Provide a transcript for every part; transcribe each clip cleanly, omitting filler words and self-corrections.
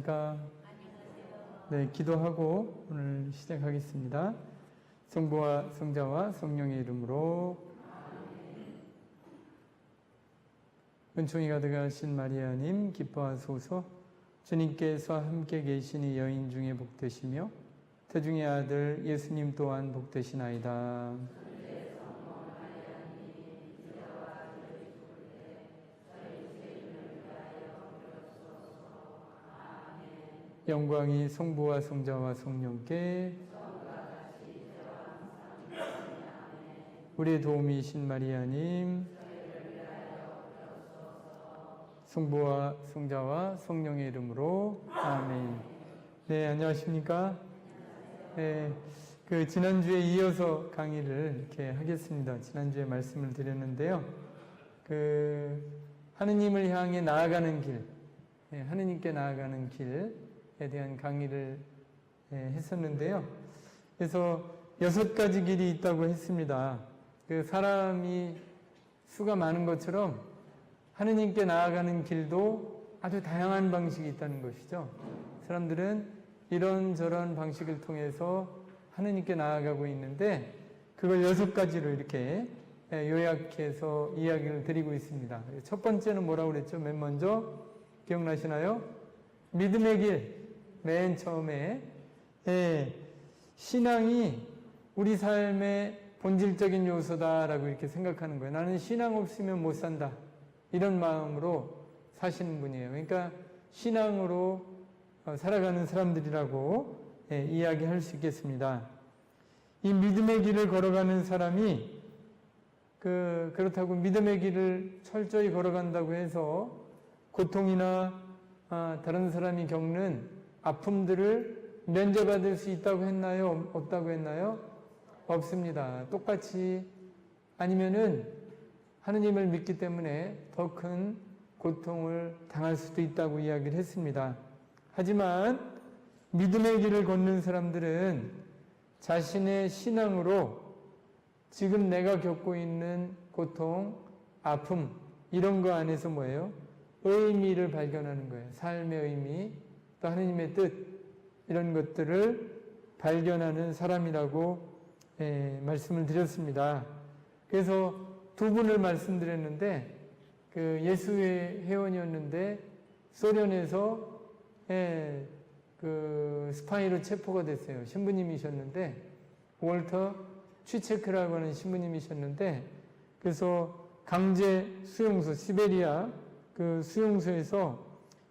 안녕하십니까? 네, 기도하고 오늘 시작하겠습니다. 성부와 성자와 성령의 이름으로. 은총이 가득하신 마리아님 기뻐하소서. 주님께서 함께 계시니 여인 중에 복되시며 태중의 아들 예수님 또한 복되시나이다. 영광이 성부와 성자와 성령께 우리의 도움이신 마리아님 성부와 성자와 성령의 이름으로 아멘. 네, 안녕하십니까? 네, 지난주에 이어서 강의를 이렇게 하겠습니다. 지난주에 말씀을 드렸는데요. 하느님을 향해 나아가는 길, 하느님께 나아가는 길에 대한 강의를 했었는데요. 그래서 6가지 길이 있다고 했습니다. 사람이 수가 많은 것처럼 하느님께 나아가는 길도 아주 다양한 방식이 있다는 것이죠. 사람들은 이런저런 방식을 통해서 하느님께 나아가고 있는데 그걸 6가지로 이렇게 요약해서 이야기를 드리고 있습니다. 첫 번째는 뭐라고 그랬죠? 맨 먼저 기억나시나요? 믿음의 길. 맨 처음에 신앙이 우리 삶의 본질적인 요소다라고 이렇게 생각하는 거예요. 나는 신앙 없으면 못 산다. 이런 마음으로 사시는 분이에요. 그러니까 신앙으로 살아가는 사람들이라고 이야기할 수 있겠습니다. 이 믿음의 길을 걸어가는 사람이 그렇다고 믿음의 길을 철저히 걸어간다고 해서 고통이나 다른 사람이 겪는 아픔들을 면제받을 수 있다고 했나요? 없다고 했나요? 없습니다. 똑같이 아니면은 하느님을 믿기 때문에 더 큰 고통을 당할 수도 있다고 이야기를 했습니다. 하지만 믿음의 길을 걷는 사람들은 자신의 신앙으로 지금 내가 겪고 있는 고통, 아픔 이런 거 안에서 뭐예요? 의미를 발견하는 거예요. 삶의 의미, 또 하느님의 뜻 이런 것들을 발견하는 사람이라고 말씀을 드렸습니다. 그래서 두 분을 말씀드렸는데 예수의 회원이었는데 소련에서 스파이로 체포가 됐어요. 신부님이셨는데 월터 취체크라고 하는 신부님이셨는데 그래서 강제 수용소 시베리아 수용소에서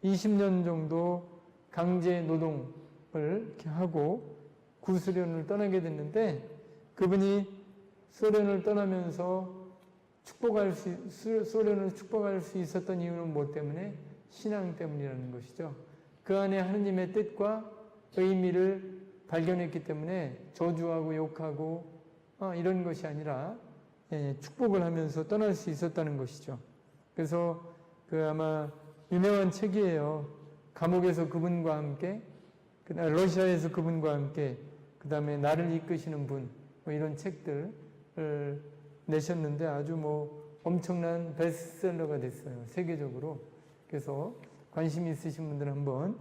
20년 정도 강제 노동을 이렇게 하고 구소련을 떠나게 됐는데 그분이 소련을 떠나면서 소련을 축복할 수 있었던 이유는 무엇 때문에? 신앙 때문이라는 것이죠. 그 안에 하느님의 뜻과 의미를 발견했기 때문에 저주하고 욕하고 이런 것이 아니라 축복을 하면서 떠날 수 있었다는 것이죠. 그래서 아마 유명한 책이에요. 감옥에서 그분과 함께, 러시아에서 그분과 함께, 그 다음에 나를 이끄시는 분, 이런 책들을 내셨는데 아주 엄청난 베스트셀러가 됐어요. 세계적으로. 그래서 관심 있으신 분들은 한번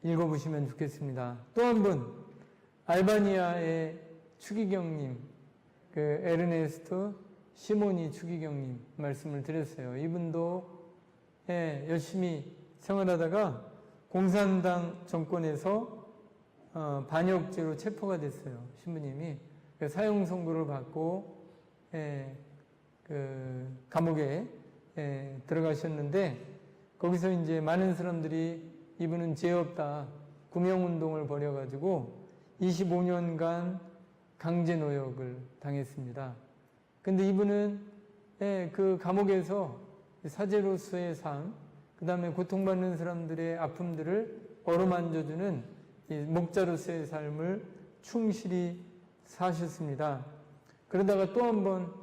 읽어보시면 좋겠습니다. 또 한 분, 알바니아의 추기경님, 에르네스트 시모니 추기경님 말씀을 드렸어요. 이분도 열심히 생활하다가 공산당 정권에서 반역죄로 체포가 됐어요. 신부님이. 사형 선고를 받고 감옥에 들어가셨는데 거기서 이제 많은 사람들이 이분은 죄 없다 구명운동을 벌여가지고 25년간 강제 노역을 당했습니다. 근데 이분은 그 감옥에서 사제로서의 삶, 그 다음에 고통받는 사람들의 아픔들을 어루만져주는 목자로서의 삶을 충실히 사셨습니다. 그러다가 또 한 번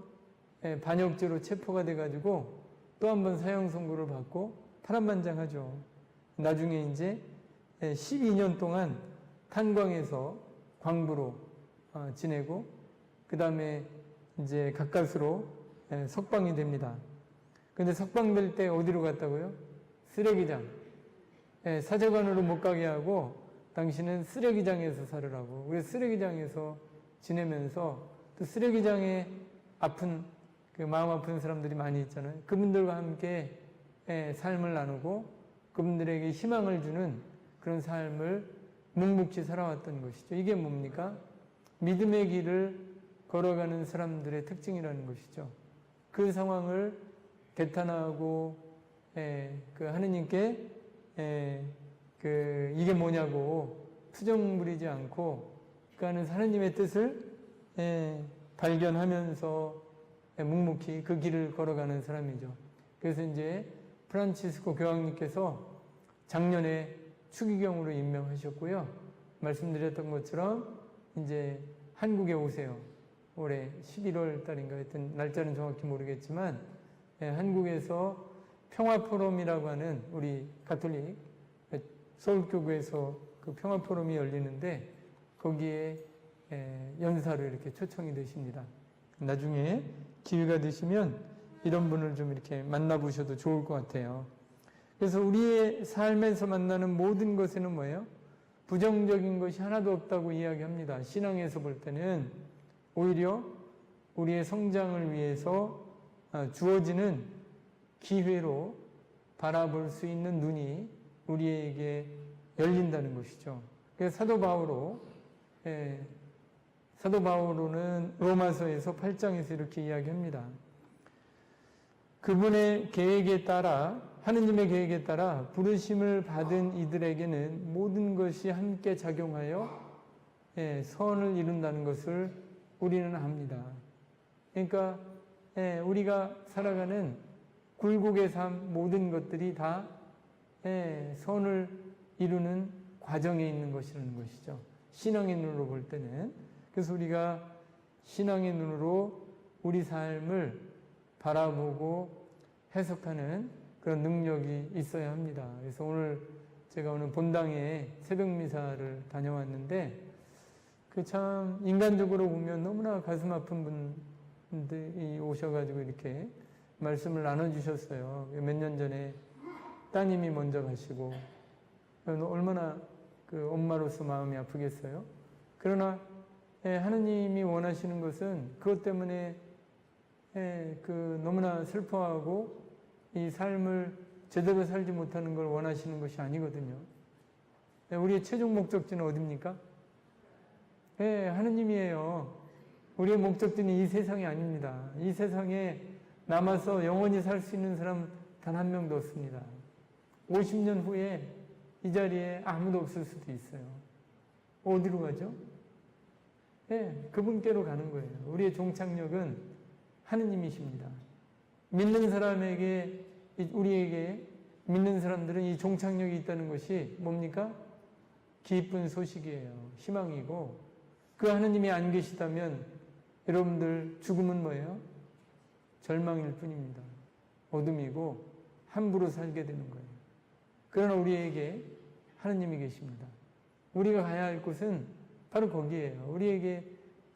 반역죄로 체포가 돼가지고 또 한 번 사형 선고를 받고 파란만장하죠. 나중에 이제 12년 동안 탄광에서 광부로 지내고 그 다음에 이제 가까스로 석방이 됩니다. 근데 석방될 때 어디로 갔다고요? 쓰레기장. 사제관으로 못 가게 하고 당신은 쓰레기장에서 살으라고. 우리 쓰레기장에서 지내면서 또 쓰레기장에 아픈 그 마음 아픈 사람들이 많이 있잖아요. 그분들과 함께 삶을 나누고 그분들에게 희망을 주는 그런 삶을 묵묵히 살아왔던 것이죠. 이게 뭡니까? 믿음의 길을 걸어가는 사람들의 특징이라는 것이죠. 그 상황을 개탄하고 그 하느님께 이게 뭐냐고 투정 부리지 않고 그러니까 하느님의 뜻을 발견하면서 묵묵히 그 길을 걸어가는 사람이죠. 그래서 이제 프란치스코 교황님께서 작년에 추기경으로 임명하셨고요. 말씀드렸던 것처럼 이제 한국에 오세요. 올해 11월 달인가 하여튼 날짜는 정확히 모르겠지만 한국에서 평화포럼이라고 하는 우리 가톨릭 서울교구에서 그 평화포럼이 열리는데 거기에 연사로 이렇게 초청이 되십니다. 나중에 기회가 되시면 이런 분을 좀 이렇게 만나보셔도 좋을 것 같아요. 그래서 우리의 삶에서 만나는 모든 것에는 뭐예요? 부정적인 것이 하나도 없다고 이야기합니다. 신앙에서 볼 때는 오히려 우리의 성장을 위해서 주어지는 기회로 바라볼 수 있는 눈이 우리에게 열린다는 것이죠. 그래서 사도 바오로는 로마서에서 8장에서 이렇게 이야기합니다. 그분의 계획에 따라 하느님의 계획에 따라 부르심을 받은 이들에게는 모든 것이 함께 작용하여 선을 이룬다는 것을 우리는 압니다. 그러니까 우리가 살아가는 굴곡의 삶 모든 것들이 다 선을 이루는 과정에 있는 것이라는 것이죠. 신앙의 눈으로 볼 때는. 그래서 우리가 신앙의 눈으로 우리 삶을 바라보고 해석하는 그런 능력이 있어야 합니다. 그래서 제가 오늘 본당에 새벽 미사를 다녀왔는데 그 참 인간적으로 보면 너무나 가슴 아픈 분들이 오셔가지고 이렇게 말씀을 나눠주셨어요. 몇 년 전에 따님이 먼저 가시고 얼마나 그 엄마로서 마음이 아프겠어요. 그러나 하느님이 원하시는 것은 그것 때문에 너무나 슬퍼하고 이 삶을 제대로 살지 못하는 걸 원하시는 것이 아니거든요. 우리의 최종 목적지는 어디입니까? 하느님이에요. 우리의 목적지는 이 세상이 아닙니다. 이 세상에 남아서 영원히 살 수 있는 사람 단 한 명도 없습니다. 50년 후에 이 자리에 아무도 없을 수도 있어요. 어디로 가죠? 그분께로 가는 거예요. 우리의 종착역은 하느님이십니다. 믿는 사람에게, 우리에게 믿는 사람들은 이 종착역이 있다는 것이 뭡니까? 기쁜 소식이에요. 희망이고, 그 하느님이 안 계시다면 여러분들 죽음은 뭐예요? 절망일 뿐입니다. 어둠이고 함부로 살게 되는 거예요. 그러나 우리에게 하느님이 계십니다. 우리가 가야 할 곳은 바로 거기에요. 우리에게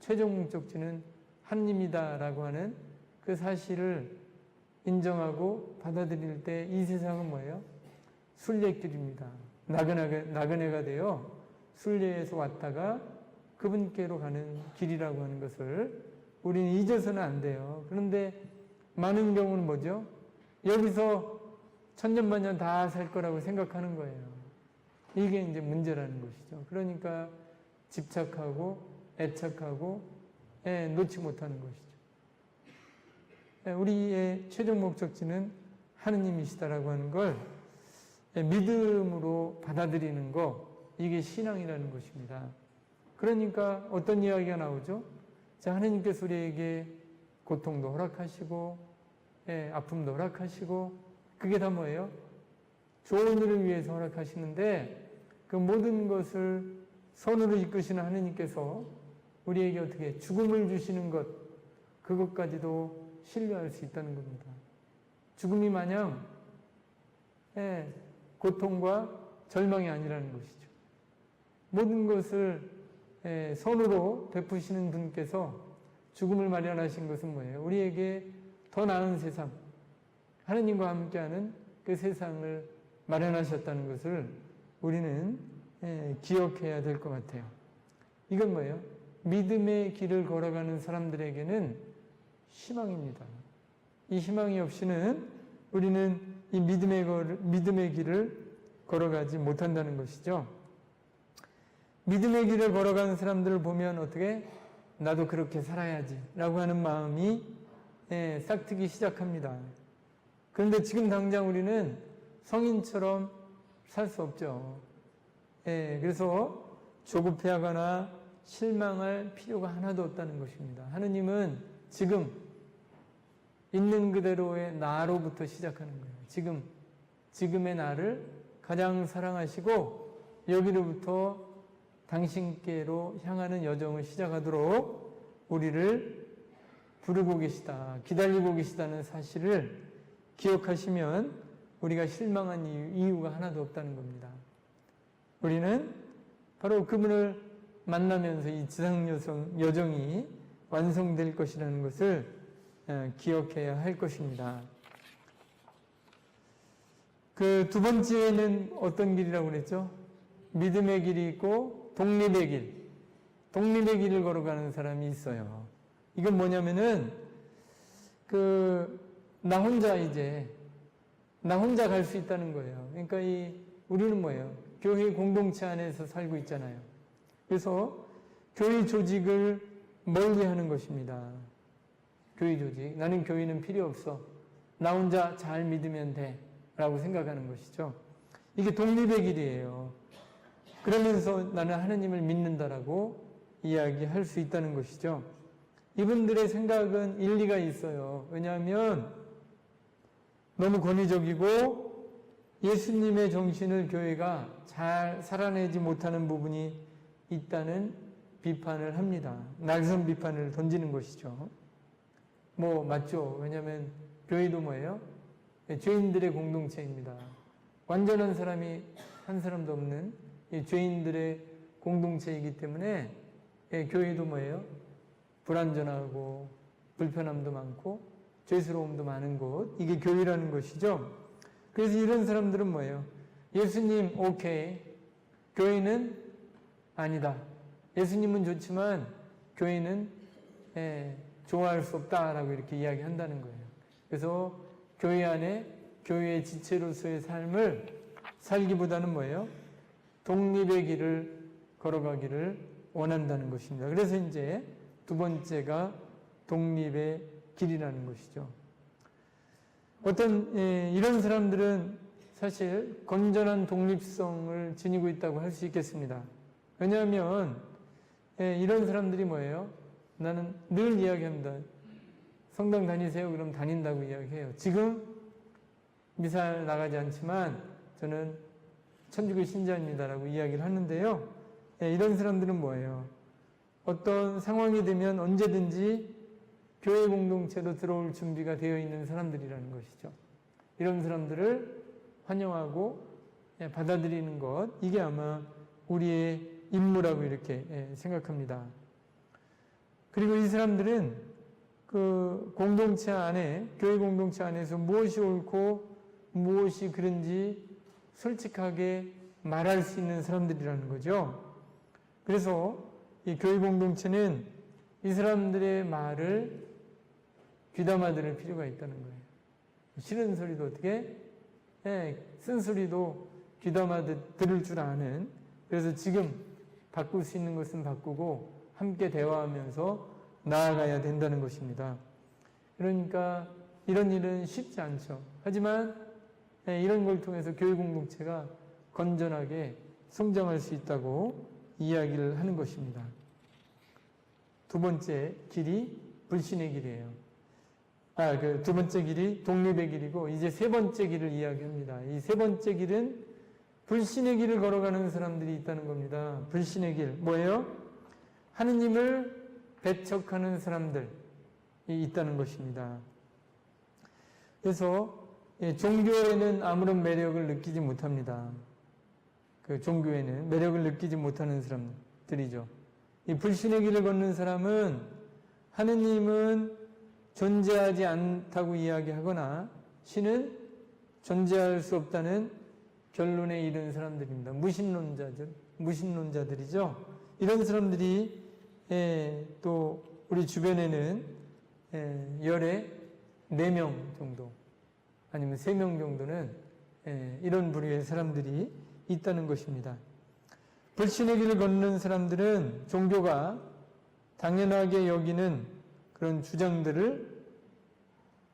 최종 목적지는 하느님이다라고 하는 그 사실을 인정하고 받아들일 때 이 세상은 뭐예요? 순례길입니다. 나그네가 되어 순례에서 왔다가 그분께로 가는 길이라고 하는 것을 우리는 잊어서는 안 돼요. 그런데 많은 경우는 뭐죠? 여기서 천년만년 다 살 거라고 생각하는 거예요. 이게 이제 문제라는 것이죠. 그러니까 집착하고 애착하고 놓지 못하는 것이죠. 우리의 최종 목적지는 하느님이시다라고 하는 걸 믿음으로 받아들이는 거, 이게 신앙이라는 것입니다. 그러니까 어떤 이야기가 나오죠? 자, 하느님께서 우리에게 고통도 허락하시고 아픔도 허락하시고 그게 다 뭐예요? 좋은 일을 위해서 허락하시는데 그 모든 것을 선으로 이끄시는 하느님께서 우리에게 어떻게 죽음을 주시는 것, 그것까지도 신뢰할 수 있다는 겁니다. 죽음이 마냥 고통과 절망이 아니라는 것이죠. 모든 것을 선으로 베푸시는 분께서 죽음을 마련하신 것은 뭐예요? 우리에게 더 나은 세상, 하느님과 함께하는 그 세상을 마련하셨다는 것을 우리는 기억해야 될 것 같아요. 이건 뭐예요? 믿음의 길을 걸어가는 사람들에게는 희망입니다. 이 희망이 없이는 우리는 이 믿음의 길을 걸어가지 못한다는 것이죠. 믿음의 길을 걸어가는 사람들을 보면 어떻게? 나도 그렇게 살아야지 라고 하는 마음이 싹트기 시작합니다. 그런데 지금 당장 우리는 성인처럼 살 수 없죠. 그래서 조급해하거나 실망할 필요가 하나도 없다는 것입니다. 하느님은 지금 있는 그대로의 나로부터 시작하는 거예요. 지금의 나를 가장 사랑하시고 여기로부터 당신께로 향하는 여정을 시작하도록 우리를 부르고 계시다, 기다리고 계시다는 사실을 기억하시면 우리가 실망한 이유가 하나도 없다는 겁니다. 우리는 바로 그분을 만나면서 이 지상 여정이 완성될 것이라는 것을 기억해야 할 것입니다. 그 두 번째는 어떤 길이라고 그랬죠? 믿음의 길이 있고 독립의 길. 독립의 길을 걸어가는 사람이 있어요. 이건 뭐냐면은 나 혼자 갈 수 있다는 거예요. 그러니까 우리는 뭐예요? 교회 공동체 안에서 살고 있잖아요. 그래서 교회 조직을 멀리하는 것입니다. 교회 조직. 나는 교회는 필요 없어. 나 혼자 잘 믿으면 돼. 라고 생각하는 것이죠. 이게 독립의 길이에요. 그러면서 나는 하느님을 믿는다라고 이야기할 수 있다는 것이죠. 이분들의 생각은 일리가 있어요. 왜냐하면 너무 권위적이고 예수님의 정신을 교회가 잘 살아내지 못하는 부분이 있다는 비판을 합니다. 날선 비판을 던지는 것이죠. 맞죠. 왜냐하면 교회도 뭐예요? 죄인들의 공동체입니다. 완전한 사람이 한 사람도 없는 죄인들의 공동체이기 때문에 교회도 뭐예요? 불완전하고 불편함도 많고 죄스러움도 많은 곳, 이게 교회라는 것이죠. 그래서 이런 사람들은 뭐예요? 예수님 오케이, 교회는 아니다. 예수님은 좋지만 교회는 좋아할 수 없다라고 이렇게 이야기한다는 거예요. 그래서 교회 안에 교회의 지체로서의 삶을 살기보다는 뭐예요? 독립의 길을 걸어가기를 원한다는 것입니다. 그래서 이제 두 번째가 독립의 길이라는 것이죠. 이런 사람들은 사실 건전한 독립성을 지니고 있다고 할 수 있겠습니다. 왜냐하면 이런 사람들이 뭐예요? 나는 늘 이야기합니다. 성당 다니세요? 그럼 다닌다고 이야기해요. 지금 미사 나가지 않지만 저는 천주교 신자입니다라고 이야기를 하는데요. 이런 사람들은 뭐예요? 어떤 상황이 되면 언제든지 교회 공동체로 들어올 준비가 되어 있는 사람들이라는 것이죠. 이런 사람들을 환영하고 받아들이는 것, 이게 아마 우리의 임무라고 이렇게 생각합니다. 그리고 이 사람들은 공동체 안에, 교회 공동체 안에서 무엇이 옳고 무엇이 그런지 솔직하게 말할 수 있는 사람들이라는 거죠. 그래서 이 교회 공동체는 이 사람들의 말을 귀담아 들을 필요가 있다는 거예요. 싫은 소리도 어떻게? 쓴소리도 귀담아 들을 줄 아는, 그래서 지금 바꿀 수 있는 것은 바꾸고 함께 대화하면서 나아가야 된다는 것입니다. 그러니까 이런 일은 쉽지 않죠. 하지만 이런 걸 통해서 교회 공동체가 건전하게 성장할 수 있다고 이야기를 하는 것입니다. 두 번째 길이 불신의 길이에요. 두 번째 길이 독립의 길이고, 이제 세 번째 길을 이야기합니다. 이 세 번째 길은 불신의 길을 걸어가는 사람들이 있다는 겁니다. 불신의 길, 뭐예요? 하느님을 배척하는 사람들이 있다는 것입니다. 그래서 종교에는 아무런 매력을 느끼지 못합니다. 종교에는 매력을 느끼지 못하는 사람들이죠. 이 불신의 길을 걷는 사람은 하느님은 존재하지 않다고 이야기하거나 신은 존재할 수 없다는 결론에 이른 사람들입니다. 무신론자들이죠. 이런 사람들이 또 우리 주변에는 열에 4명 정도 아니면 3명 정도는 이런 부류의 사람들이 있다는 것입니다. 불신의 길을 걷는 사람들은 종교가 당연하게 여기는 그런 주장들을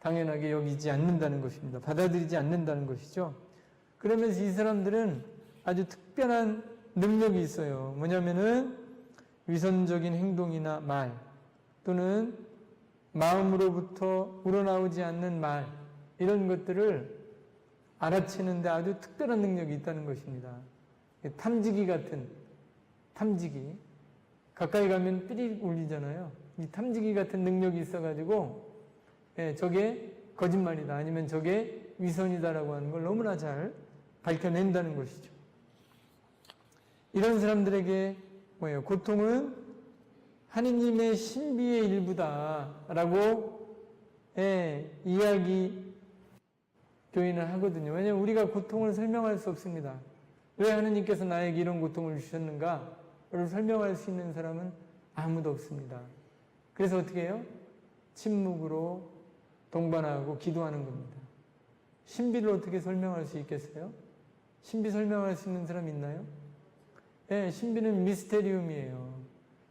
당연하게 여기지 않는다는 것입니다. 받아들이지 않는다는 것이죠. 그러면서 이 사람들은 아주 특별한 능력이 있어요. 뭐냐면은 위선적인 행동이나 말 또는 마음으로부터 우러나오지 않는 말 이런 것들을 알아채는데 아주 특별한 능력이 있다는 것입니다. 탐지기 같은 탐지기 가까이 가면 삐리 울리잖아요. 이 탐지기 같은 능력이 있어가지고 저게 거짓말이다 아니면 저게 위선이다라고 하는 걸 너무나 잘 밝혀낸다는 것이죠. 이런 사람들에게 뭐예요? 고통은 하느님의 신비의 일부다라고 이야기 교인을 하거든요. 왜냐하면 우리가 고통을 설명할 수 없습니다. 왜 하느님께서 나에게 이런 고통을 주셨는가를 설명할 수 있는 사람은 아무도 없습니다. 그래서 어떻게 해요? 침묵으로 동반하고 기도하는 겁니다. 신비를 어떻게 설명할 수 있겠어요? 신비 설명할 수 있는 사람 있나요? 신비는 미스테리움이에요.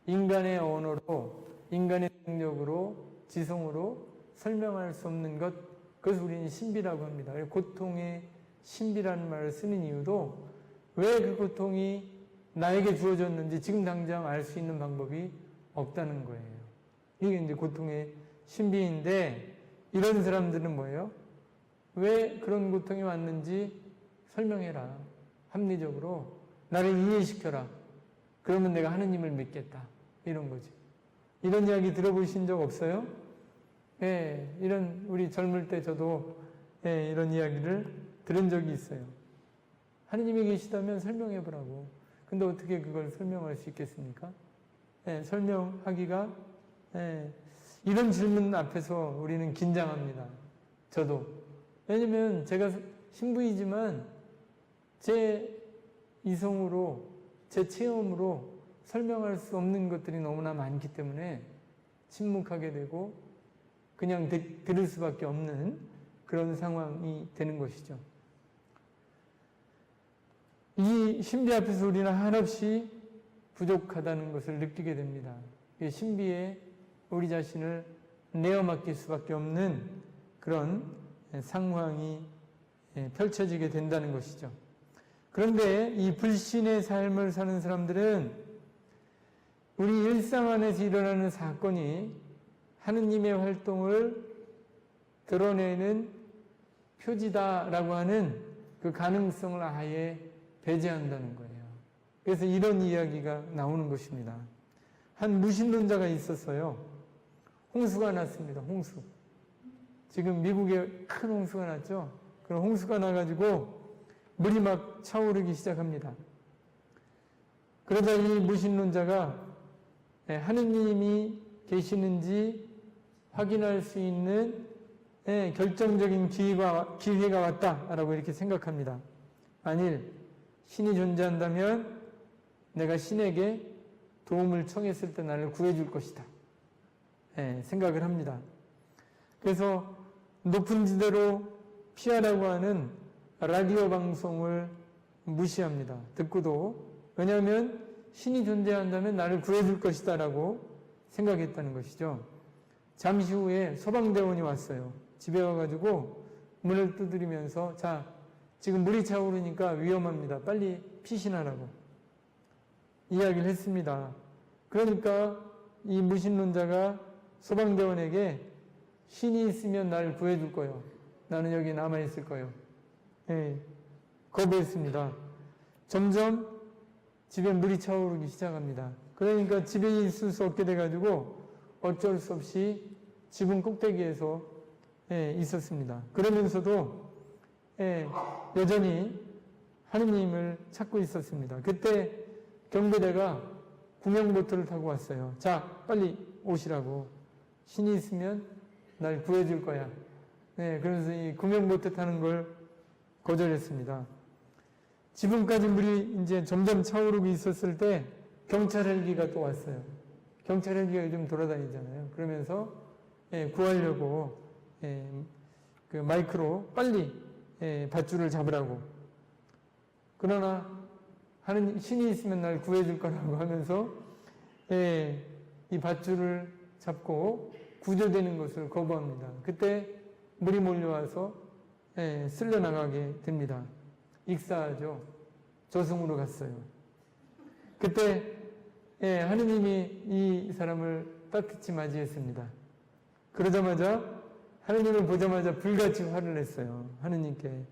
인간의 언어로, 인간의 능력으로, 지성으로 설명할 수 없는 것, 그것을 우리는 신비라고 합니다. 고통의 신비라는 말을 쓰는 이유도 왜 그 고통이 나에게 주어졌는지 지금 당장 알 수 있는 방법이 없다는 거예요. 이게 이제 고통의 신비인데 이런 사람들은 뭐예요? 왜 그런 고통이 왔는지 설명해라. 합리적으로 나를 이해시켜라. 그러면 내가 하느님을 믿겠다. 이런 거지. 이런 이야기 들어보신 적 없어요? 이런 우리 젊을 때 저도 이런 이야기를 들은 적이 있어요. 하느님이 계시다면 설명해보라고. 근데 어떻게 그걸 설명할 수 있겠습니까? 설명하기가 이런 질문 앞에서 우리는 긴장합니다. 저도. 왜냐면 제가 신부이지만 제 이성으로 제 체험으로 설명할 수 없는 것들이 너무나 많기 때문에 침묵하게 되고 그냥 들을 수밖에 없는 그런 상황이 되는 것이죠. 이 신비 앞에서 우리는 한없이 부족하다는 것을 느끼게 됩니다. 이 신비에 우리 자신을 내어 맡길 수밖에 없는 그런 상황이 펼쳐지게 된다는 것이죠. 그런데 이 불신의 삶을 사는 사람들은 우리 일상 안에서 일어나는 사건이 하느님의 활동을 드러내는 표지다라고 하는 그 가능성을 아예 배제한다는 거예요. 그래서 이런 이야기가 나오는 것입니다. 한 무신론자가 있었어요. 홍수가 났습니다. 홍수. 지금 미국에 큰 홍수가 났죠. 그런 홍수가 나가지고 물이 막 차오르기 시작합니다. 그러다 이 무신론자가 하느님이 계시는지 확인할 수 있는 결정적인 기회가 왔다라고 이렇게 생각합니다. 만일 신이 존재한다면 내가 신에게 도움을 청했을 때 나를 구해줄 것이다. 생각을 합니다. 그래서 높은 지대로 피하라고 하는 라디오 방송을 무시합니다. 듣고도. 왜냐하면 신이 존재한다면 나를 구해줄 것이다 라고 생각했다는 것이죠. 잠시 후에 소방대원이 왔어요. 집에 와가지고 문을 두드리면서 자, 지금 물이 차오르니까 위험합니다. 빨리 피신하라고 이야기를 했습니다. 그러니까 이 무신론자가 소방대원에게 신이 있으면 나를 구해줄 거요. 나는 여기 남아있을 거요. 거부했습니다. 점점 집에 물이 차오르기 시작합니다. 그러니까 집에 있을 수 없게 돼가지고 어쩔 수 없이 지붕 꼭대기에서 있었습니다. 그러면서도 여전히 하느님을 찾고 있었습니다. 그때 경비대가 구명보트를 타고 왔어요. 자, 빨리 오시라고. 신이 있으면 날 구해줄 거야. 그래서 이 구명보트 타는 걸 거절했습니다. 지붕까지 물이 이제 점점 차오르고 있었을 때 경찰 헬기가 또 왔어요. 경찰 헬기가 요즘 돌아다니잖아요. 그러면서 구하려고 그 마이크로 빨리 밧줄을 잡으라고. 그러나 하느님 신이 있으면 날 구해줄 거라고 하면서 이 밧줄을 잡고 구조되는 것을 거부합니다. 그때 물이 몰려와서 쓸려나가게 됩니다. 익사하죠. 저승으로 갔어요. 그때 하느님이 이 사람을 따뜻히 맞이했습니다. 그러자마자 하느님을 보자마자 불같이 화를 냈어요. 하느님께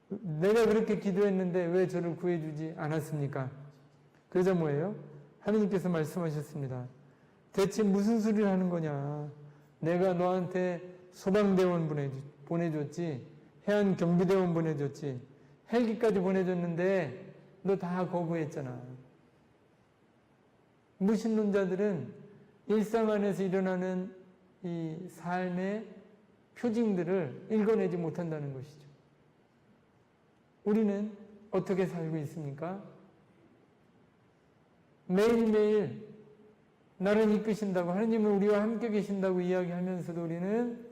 내가 그렇게 기도했는데 왜 저를 구해주지 않았습니까? 그러자 뭐예요? 하느님께서 말씀하셨습니다. 대체 무슨 소리를 하는 거냐? 내가 너한테 소방대원 보내줬지, 해안경비대원 보내줬지, 헬기까지 보내줬는데 너 다 거부했잖아. 무신론자들은 일상 안에서 일어나는 이 삶의 표징들을 읽어내지 못한다는 것이죠. 우리는 어떻게 살고 있습니까? 매일매일 나를 이끄신다고, 하느님은 우리와 함께 계신다고 이야기하면서도 우리는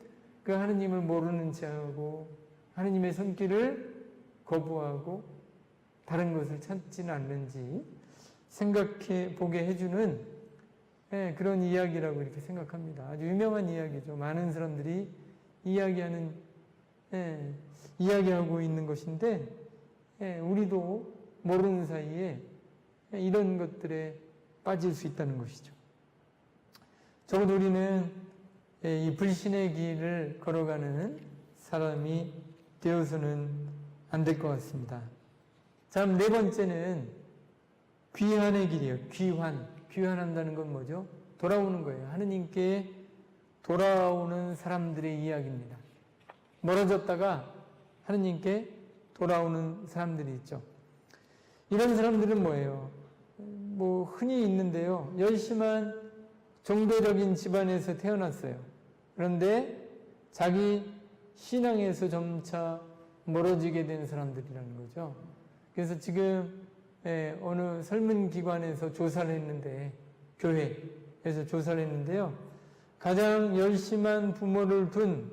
그 하느님을 모르는 체하고 하느님의 손길을 거부하고 다른 것을 찾지는 않는지 생각해 보게 해주는 그런 이야기라고 이렇게 생각합니다. 아주 유명한 이야기죠. 많은 사람들이 이야기하고 있는 것인데 우리도 모르는 사이에 이런 것들에 빠질 수 있다는 것이죠. 적어도 우리는 이 불신의 길을 걸어가는 사람이 되어서는 안 될 것 같습니다. 자, 네 번째는 귀환의 길이에요. 귀환한다는 건 뭐죠? 돌아오는 거예요. 하느님께 돌아오는 사람들의 이야기입니다. 멀어졌다가 하느님께 돌아오는 사람들이 있죠. 이런 사람들은 뭐예요? 흔히 있는데요. 열심한 종교적인 집안에서 태어났어요. 그런데 자기 신앙에서 점차 멀어지게 된 사람들이라는 거죠. 그래서 지금 어느 설문기관에서 조사를 했는데, 교회에서 조사를 했는데요. 가장 열심한 부모를 둔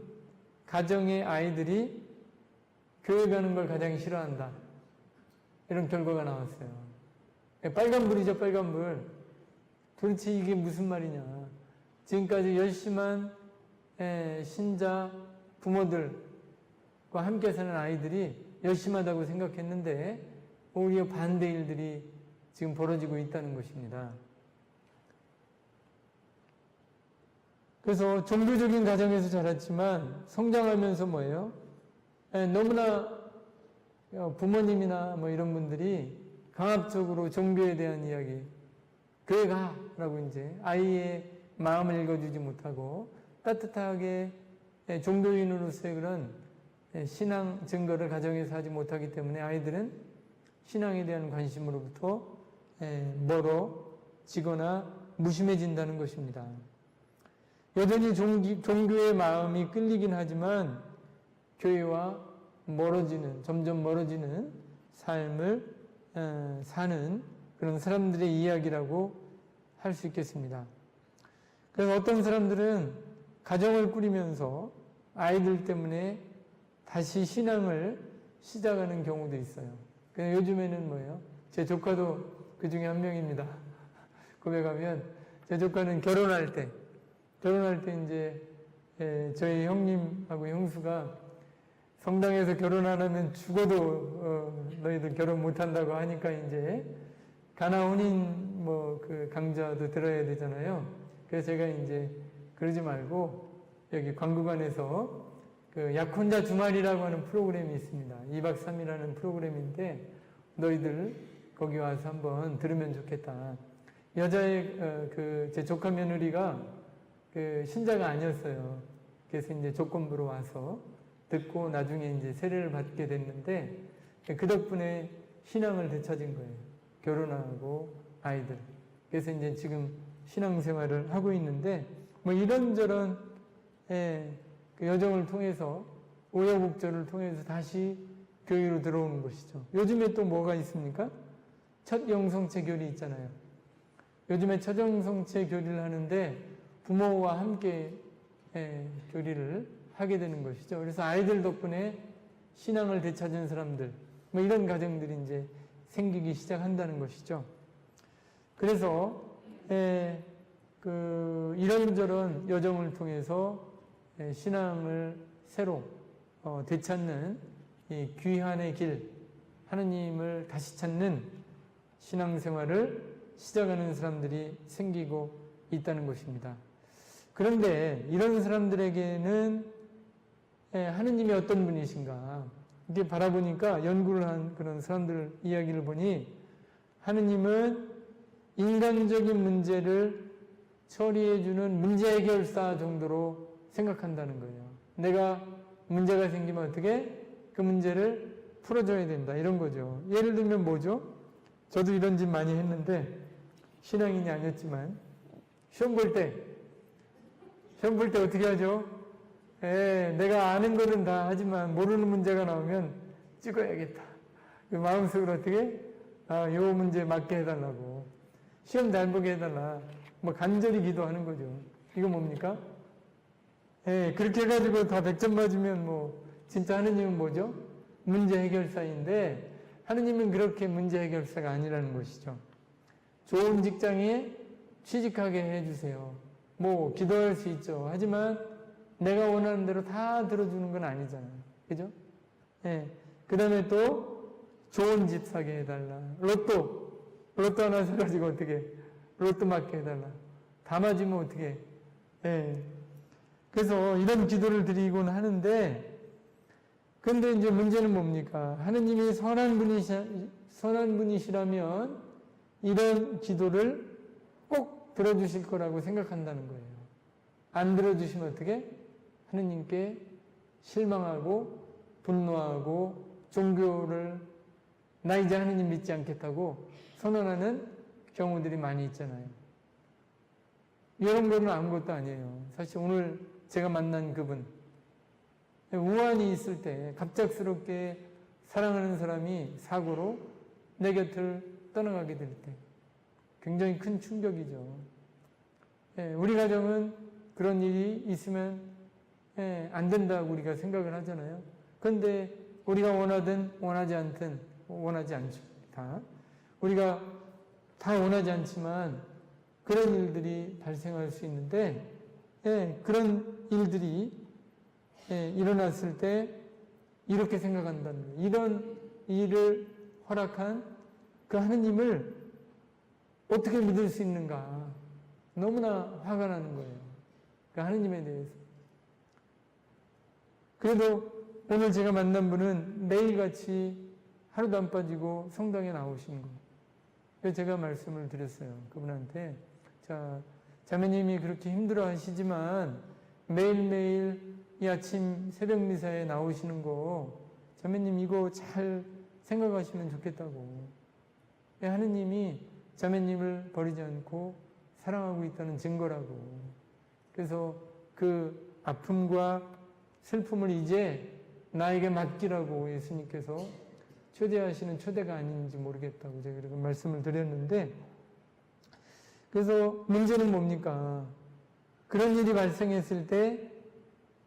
가정의 아이들이 교회 가는 걸 가장 싫어한다. 이런 결과가 나왔어요. 빨간불이죠, 빨간불. 도대체 이게 무슨 말이냐. 지금까지 열심한 신자 부모들과 함께 사는 아이들이 열심하다고 생각했는데 오히려 반대 일들이 지금 벌어지고 있다는 것입니다. 그래서 종교적인 가정에서 자랐지만 성장하면서 뭐예요? 너무나 부모님이나 이런 분들이 강압적으로 종교에 대한 이야기, 교회 가라고 이제 아이의 마음을 읽어주지 못하고 따뜻하게 종교인으로서의 그런 신앙 증거를 가정에서 하지 못하기 때문에 아이들은 신앙에 대한 관심으로부터 멀어지거나 무심해진다는 것입니다. 여전히 종교의 마음이 끌리긴 하지만 교회와 점점 멀어지는 삶을 사는 그런 사람들의 이야기라고 할 수 있겠습니다. 그래서 어떤 사람들은 가정을 꾸리면서 아이들 때문에 다시 신앙을 시작하는 경우도 있어요. 요즘에는 뭐예요? 제 조카도 그 중에 한 명입니다. 고백하면 제 조카는 결혼할 때 이제 저희 형님하고 형수가 성당에서 결혼 안 하면 죽어도 너희들 결혼 못 한다고 하니까 이제 가나 혼인 그 강좌도 들어야 되잖아요. 그래서 제가 이제 그러지 말고 여기 관구관에서 그 약혼자 주말이라고 하는 프로그램이 있습니다. 2박 3일하는 프로그램인데 너희들 거기 와서 한번 들으면 좋겠다. 여자의 제 조카 며느리가 신자가 아니었어요. 그래서 이제 조건부로 와서 듣고 나중에 이제 세례를 받게 됐는데 그 덕분에 신앙을 되찾은 거예요. 결혼하고 아이들. 그래서 이제 지금 신앙생활을 하고 있는데 이런저런 그 여정을 통해서 우여곡절을 통해서 다시 교회로 들어오는 것이죠. 요즘에 또 뭐가 있습니까? 첫 영성체 교리 있잖아요. 요즘에 첫 영성체 교리를 하는데 부모와 함께 교리를 하게 되는 것이죠. 그래서 아이들 덕분에 신앙을 되찾은 사람들, 뭐 이런 가정들이 이제 생기기 시작한다는 것이죠. 그래서 이런저런 여정을 통해서 신앙을 새로 되찾는 이 귀환의 길, 하느님을 다시 찾는 신앙생활을 시작하는 사람들이 생기고 있다는 것입니다. 그런데 이런 사람들에게는 하느님이 어떤 분이신가 이렇게 바라보니까, 연구를 한 그런 사람들 이야기를 보니 하느님은 인간적인 문제를 처리해주는 문제 해결사 정도로 생각한다는 거예요. 내가 문제가 생기면 어떻게 그 문제를 풀어줘야 된다, 이런 거죠. 예를 들면 뭐죠? 저도 이런 짓 많이 했는데, 신앙인이 아니었지만 시험 볼 때 어떻게 하죠? 내가 아는 거는 다 하지만 모르는 문제가 나오면 찍어야겠다. 마음속으로 어떻게? 요 문제 맞게 해달라고, 시험 잘 보게 해달라, 뭐 간절히 기도하는 거죠. 이거 뭡니까? 그렇게 해가지고 다 100점 맞으면 뭐 진짜 하느님은 뭐죠? 문제 해결사인데, 하느님은 그렇게 문제 해결사가 아니라는 것이죠. 좋은 직장에 취직하게 해주세요. 뭐 기도할 수 있죠. 하지만 내가 원하는 대로 다 들어주는 건 아니잖아요. 그죠? 그 다음에 또 좋은 집 사게 해달라. 로또 하나 사가지고 어떻게 로또 맞게 해달라. 다 맞으면 어떻게? 그래서 이런 기도를 드리곤 하는데, 근데 이제 문제는 뭡니까? 하느님이 선한 분이시라면 이런 기도를 꼭 들어주실 거라고 생각한다는 거예요. 안 들어주시면 어떻게? 하느님께 실망하고 분노하고 종교를 나 이제 하느님 믿지 않겠다고 선언하는 경우들이 많이 있잖아요. 이런 거는 아무것도 아니에요. 사실 오늘 제가 만난 그분, 우환이 있을 때 갑작스럽게 사랑하는 사람이 사고로 내 곁을 떠나가게 될 때 굉장히 큰 충격이죠. 우리 가정은 그런 일이 있으면 안 된다고 우리가 생각을 하잖아요. 그런데 우리가 원하든 원하지 않든, 원하지 않죠. 우리가 다 원하지 않지만 그런 일들이 발생할 수 있는데, 그런 일들이 일어났을 때 이렇게 생각한다는 거예요. 이런 일을 허락한 그 하느님을 어떻게 믿을 수 있는가. 너무나 화가 나는 거예요. 그 하느님에 대해서. 그래도 오늘 제가 만난 분은 매일같이 하루도 안 빠지고 성당에 나오시는 거예요. 그래서 제가 말씀을 드렸어요. 그분한테. 자, 자매님이 그렇게 힘들어 하시지만 매일매일 이 아침 새벽 미사에 나오시는 거, 자매님 이거 잘 생각하시면 좋겠다고. 하느님이 자매님을 버리지 않고 사랑하고 있다는 증거라고. 그래서 그 아픔과 슬픔을 이제 나에게 맡기라고 예수님께서 초대하시는 초대가 아닌지 모르겠다고 제가 그렇게 말씀을 드렸는데, 그래서 문제는 뭡니까? 그런 일이 발생했을 때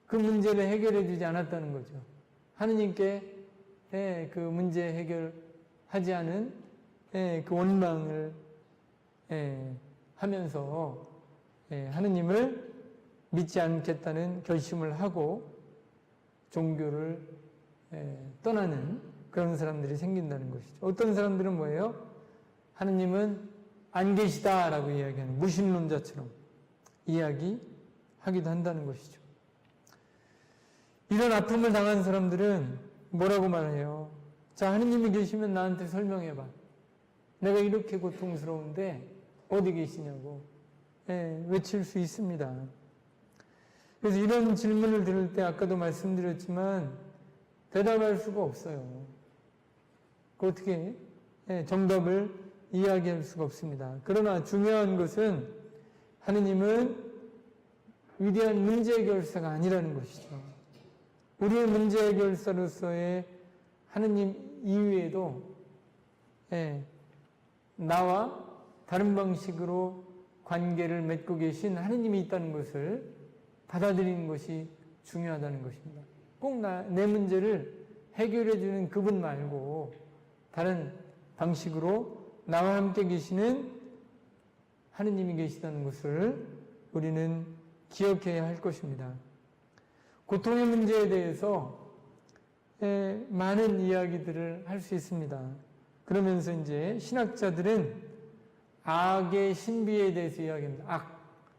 그 문제를 해결해 주지 않았다는 거죠. 하느님께 그 문제 해결하지 않은 그 원망을 하면서 하느님을 믿지 않겠다는 결심을 하고 종교를 떠나는 그런 사람들이 생긴다는 것이죠. 어떤 사람들은 뭐예요? 하느님은 안 계시다라고 이야기하는 무신론자처럼 이야기하기도 한다는 것이죠. 이런 아픔을 당한 사람들은 뭐라고 말해요? 자, 하느님이 계시면 나한테 설명해봐. 내가 이렇게 고통스러운데 어디 계시냐고 외칠 수 있습니다. 그래서 이런 질문을 들을 때 아까도 말씀드렸지만 대답할 수가 없어요. 그 어떻게 정답을 이야기할 수가 없습니다. 그러나 중요한 것은 하느님은 위대한 문제 해결사가 아니라는 것이죠. 우리의 문제 해결사로서의 하느님 이외에도 나와 다른 방식으로 관계를 맺고 계신 하느님이 있다는 것을 받아들이는 것이 중요하다는 것입니다. 꼭 내 문제를 해결해 주는 그분 말고 다른 방식으로 나와 함께 계시는 하느님이 계시다는 것을 우리는 기억해야 할 것입니다. 고통의 문제에 대해서 많은 이야기들을 할 수 있습니다. 그러면서 이제 신학자들은 악의 신비에 대해서 이야기합니다.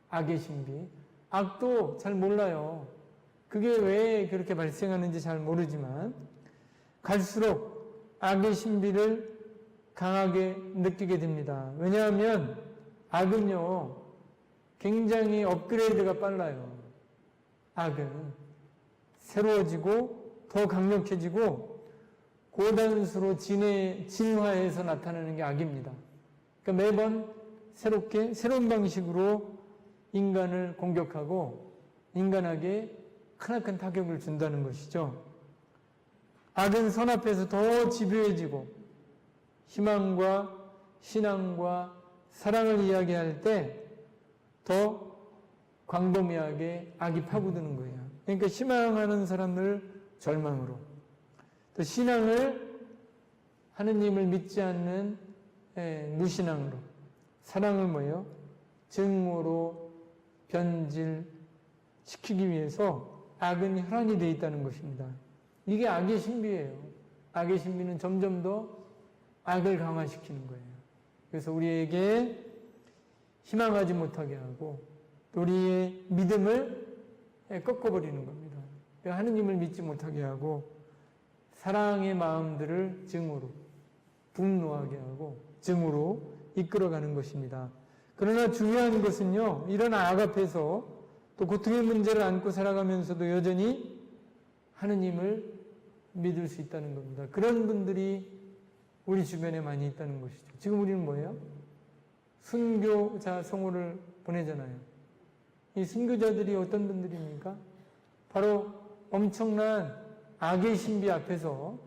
악의 신비. 악도 잘 몰라요. 그게 왜 그렇게 발생하는지 잘 모르지만 갈수록 악의 신비를 강하게 느끼게 됩니다. 왜냐하면 악은요, 굉장히 업그레이드가 빨라요. 악은 새로워지고 더 강력해지고 고단수로 진화해서 나타나는 게 악입니다. 그러니까 매번 새롭게 새로운 방식으로 인간을 공격하고 인간에게 크나큰 타격을 준다는 것이죠. 악은 선 앞에서 더 집요해지고 희망과 신앙과 사랑을 이야기할 때 더 광범위하게 악이 파고드는 거예요. 그러니까 희망하는 사람을 절망으로, 또 신앙을 하느님을 믿지 않는 무신앙으로, 사랑을 뭐예요? 증오로 변질시키기 위해서 악은 혈안이 되어 있다는 것입니다. 이게 악의 신비예요. 악의 신비는 점점 더 악을 강화시키는 거예요. 그래서 우리에게 희망하지 못하게 하고 또 우리의 믿음을 꺾어버리는 겁니다. 하느님을 믿지 못하게 하고 사랑의 마음들을 증오로, 분노하게 하고 증오로 이끌어가는 것입니다. 그러나 중요한 것은요, 이런 악 앞에서 또 고통의 문제를 안고 살아가면서도 여전히 하느님을 믿을 수 있다는 겁니다. 그런 분들이 우리 주변에 많이 있다는 것이죠. 지금 우리는 뭐예요? 순교자 성호를 보내잖아요. 이 순교자들이 어떤 분들입니까? 바로 엄청난 악의 신비 앞에서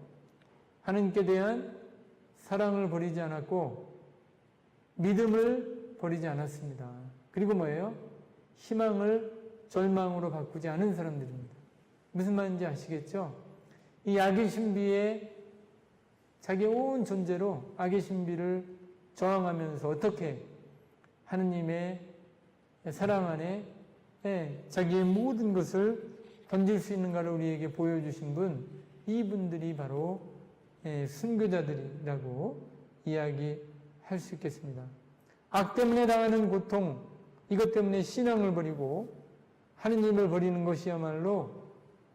하느님께 대한 사랑을 버리지 않았고 믿음을 버리지 않았습니다. 그리고 뭐예요? 희망을 절망으로 바꾸지 않은 사람들입니다. 무슨 말인지 아시겠죠? 이 악의 신비에 자기의 온 존재로 악의 신비를 저항하면서 어떻게 하느님의 사랑 안에 자기의 모든 것을 던질 수 있는가를 우리에게 보여주신 분, 이분들이 바로 순교자들이라고 이야기할 수 있겠습니다. 악 때문에 당하는 고통, 이것 때문에 신앙을 버리고 하느님을 버리는 것이야말로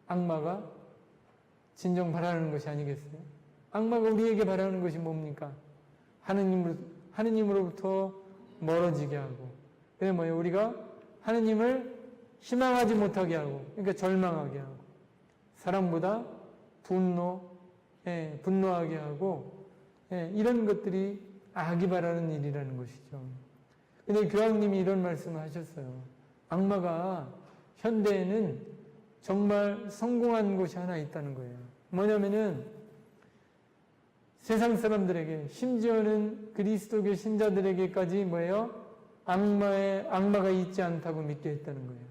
악마가 진정 바라는 것이 아니겠어요? 악마가 우리에게 바라는 것이 뭡니까? 하느님으로부터 멀어지게 하고, 그게 뭐예요? 우리가 하느님을 희망하지 못하게 하고, 그러니까 절망하게 하고, 사랑보다 분노하게 하고, 이런 것들이 악이 바라는 일이라는 것이죠. 근데 교황님이 이런 말씀을 하셨어요. 악마가 현대에는 정말 성공한 곳이 하나 있다는 거예요. 뭐냐면은 세상 사람들에게, 심지어는 그리스도교 신자들에게까지 뭐예요? 악마가 있지 않다고 믿게 했다는 거예요.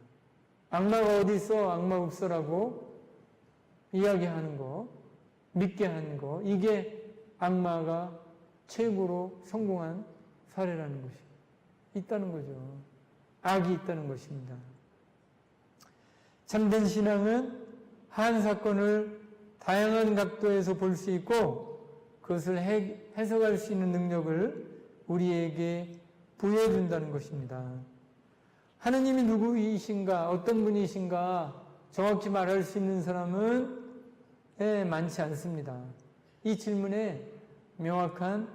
악마가 어디 있어? 악마 없어라고 이야기하는 거, 믿게 하는 거, 이게 악마가 최고로 성공한 사례라는 것이 있다는 거죠. 악이 있다는 것입니다. 참된 신앙은 한 사건을 다양한 각도에서 볼 수 있고 그것을 해석할 수 있는 능력을 우리에게 부여해준다는 것입니다. 하느님이 누구이신가, 어떤 분이신가 정확히 말할 수 있는 사람은 많지 않습니다. 이 질문에 명확한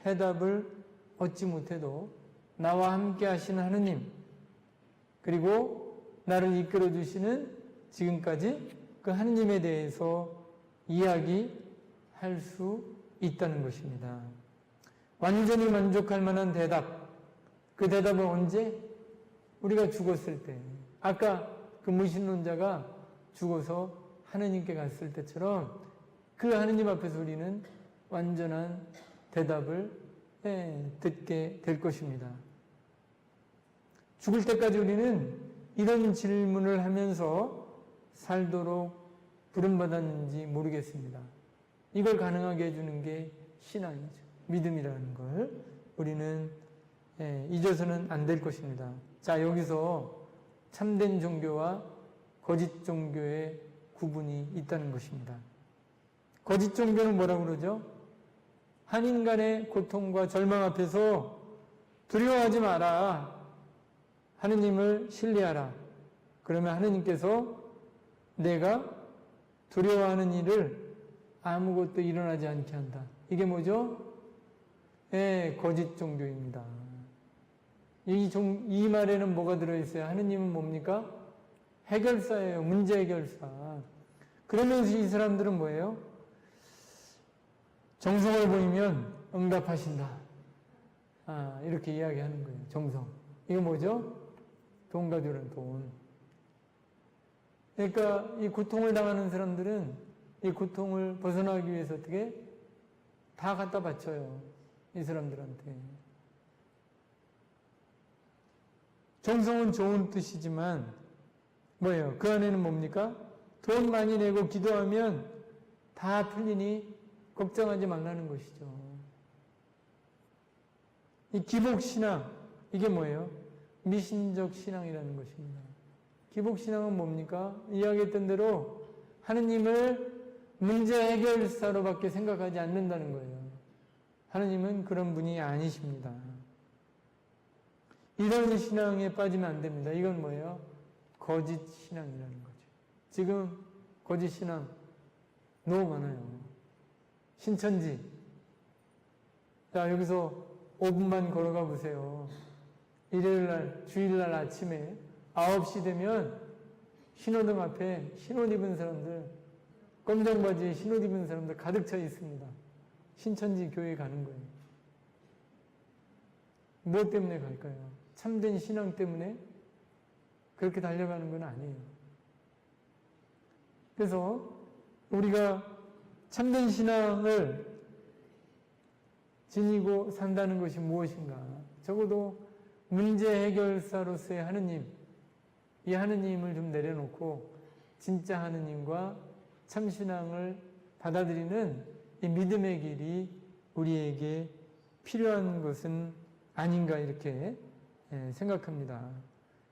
해답을 얻지 못해도 나와 함께 하시는 하느님, 그리고 나를 이끌어 주시는 지금까지 그 하느님에 대해서 이야기할 수 있다는 것입니다. 완전히 만족할 만한 대답, 그 대답은 언제? 우리가 죽었을 때. 아까 그 무신론자가 죽어서 하느님께 갔을 때처럼 그 하느님 앞에서 우리는 완전한 대답을 듣게 될 것입니다. 죽을 때까지 우리는 이런 질문을 하면서 살도록 부름받았는지 모르겠습니다. 이걸 가능하게 해주는 게 신앙이죠. 믿음이라는 걸 우리는 잊어서는 안 될 것입니다. 자, 여기서 참된 종교와 거짓 종교의 구분이 있다는 것입니다. 거짓 종교는 뭐라고 그러죠? 한 인간의 고통과 절망 앞에서 두려워하지 마라. 하느님을 신뢰하라. 그러면 하느님께서 내가 두려워하는 일을 아무것도 일어나지 않게 한다. 이게 뭐죠? 거짓 종교입니다. 이 말에는 뭐가 들어있어요? 하느님은 뭡니까? 해결사예요. 문제 해결사. 그러면서 이 사람들은 뭐예요? 정성을 보이면 응답하신다. 이렇게 이야기하는 거예요. 정성. 이거 뭐죠? 돈 가져오는 돈. 그러니까 이 고통을 당하는 사람들은 이 고통을 벗어나기 위해서 어떻게? 다 갖다 바쳐요. 이 사람들한테. 정성은 좋은 뜻이지만 뭐예요? 그 안에는 뭡니까? 돈 많이 내고 기도하면 다 풀리니 걱정하지 말라는 것이죠. 이 기복신앙, 이게 뭐예요? 미신적 신앙이라는 것입니다. 기복신앙은 뭡니까? 이야기했던 대로 하느님을 문제 해결사로밖에 생각하지 않는다는 거예요. 하느님은 그런 분이 아니십니다. 이런 신앙에 빠지면 안 됩니다. 이건 뭐예요? 거짓 신앙이라는 거죠. 지금 거짓 신앙 너무 많아요. 신천지. 자, 여기서 5분만 걸어가 보세요. 일요일날, 주일날 아침에 9시 되면 신호등 앞에 신옷 입은 사람들, 검정 바지에 신옷 입은 사람들 가득 차 있습니다. 신천지 교회에 가는 거예요. 무엇 때문에 갈까요? 참된 신앙 때문에 그렇게 달려가는 건 아니에요. 그래서 우리가 참된 신앙을 지니고 산다는 것이 무엇인가? 적어도 문제 해결사로서의 하느님, 이 하느님을 좀 내려놓고 진짜 하느님과 참신앙을 받아들이는 이 믿음의 길이 우리에게 필요한 것은 아닌가 이렇게 생각합니다.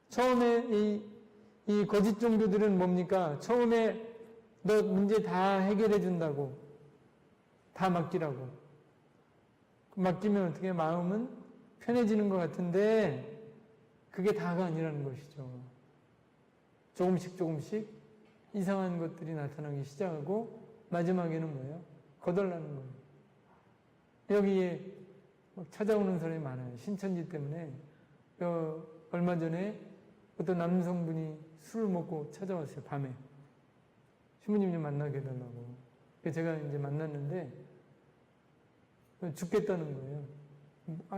처음에 이 거짓 종교들은 뭡니까? 처음에 너 문제 다 해결해 준다고, 다 맡기라고. 맡기면 어떻게 마음은 편해지는 것 같은데 그게 다가 아니라는 것이죠. 조금씩 이상한 것들이 나타나기 시작하고 마지막에는 뭐예요? 거덜나는 거예요. 여기에 막 찾아오는 사람이 많아요. 신천지 때문에. 얼마 전에 어떤 남성분이 술을 먹고 찾아왔어요. 밤에. 신부님 좀 만나게 해달라고. 제가 이제 만났는데 죽겠다는 거예요.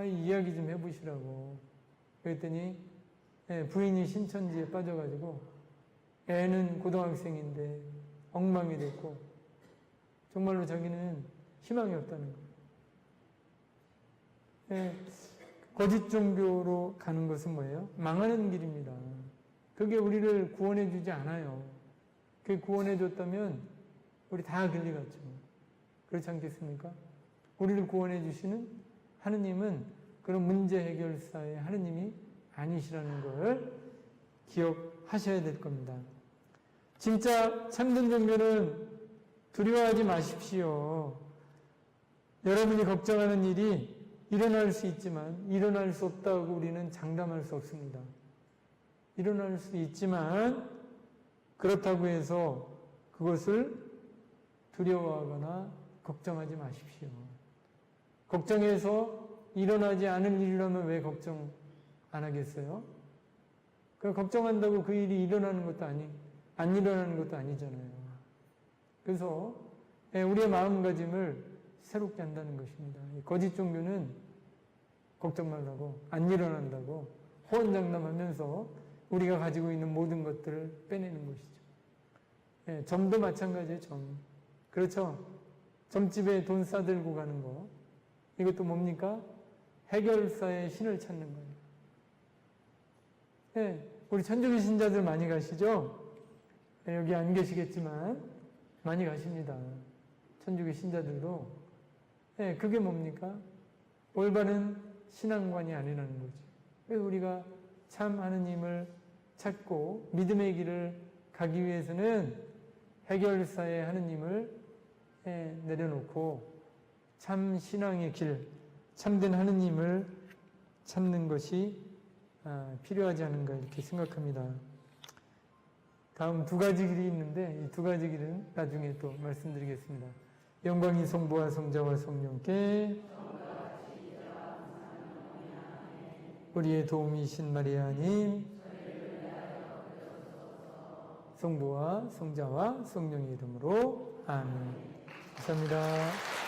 이야기 좀 해보시라고. 그랬더니 부인이 신천지에 빠져가지고 애는 고등학생인데 엉망이 됐고 정말로 자기는 희망이 없다는 거예요. 거짓 종교로 가는 것은 뭐예요? 망하는 길입니다. 그게 우리를 구원해 주지 않아요. 그게 구원해 줬다면 우리 다 길리 갔죠. 그렇지 않겠습니까? 우리를 구원해 주시는 하느님은 그런 문제 해결사의 하느님이 아니시라는 걸 기억하셔야 될 겁니다. 진짜 참된 종교는 두려워하지 마십시오. 여러분이 걱정하는 일이 일어날 수 있지만 일어날 수 없다고 우리는 장담할 수 없습니다. 일어날 수 있지만 그렇다고 해서 그것을 두려워하거나 걱정하지 마십시오. 걱정해서 일어나지 않을 일이라면 왜 걱정 안 하겠어요? 걱정한다고 그 일이 일어나는 것도 안 일어나는 것도 아니잖아요. 그래서 우리의 마음가짐을 새롭게 한다는 것입니다. 거짓 종교는 걱정 말라고, 안 일어난다고 호언장담하면서 우리가 가지고 있는 모든 것들을 빼내는 것이죠. 점도 마찬가지예요. 점. 그렇죠? 점집에 돈 싸들고 가는 거. 이것도 뭡니까? 해결사의 신을 찾는 거예요. 네, 우리 천주교 신자들 많이 가시죠? 네, 여기 안 계시겠지만 많이 가십니다. 천주교 신자들도. 네, 그게 뭡니까? 올바른 신앙관이 아니라는 거죠. 그래서 우리가 참 하느님을 찾고 믿음의 길을 가기 위해서는 해결사의 하느님을 내려놓고 참 신앙의 길, 참된 하느님을 찾는 것이 필요하지 않은가 이렇게 생각합니다. 다음 두 가지 길이 있는데 이 두 가지 길은 나중에 또 말씀드리겠습니다. 영광이 성부와 성자와 성령께 우리의 도움이신 마리아님 성부와 성자와 성령의 이름으로 아멘. 감사합니다.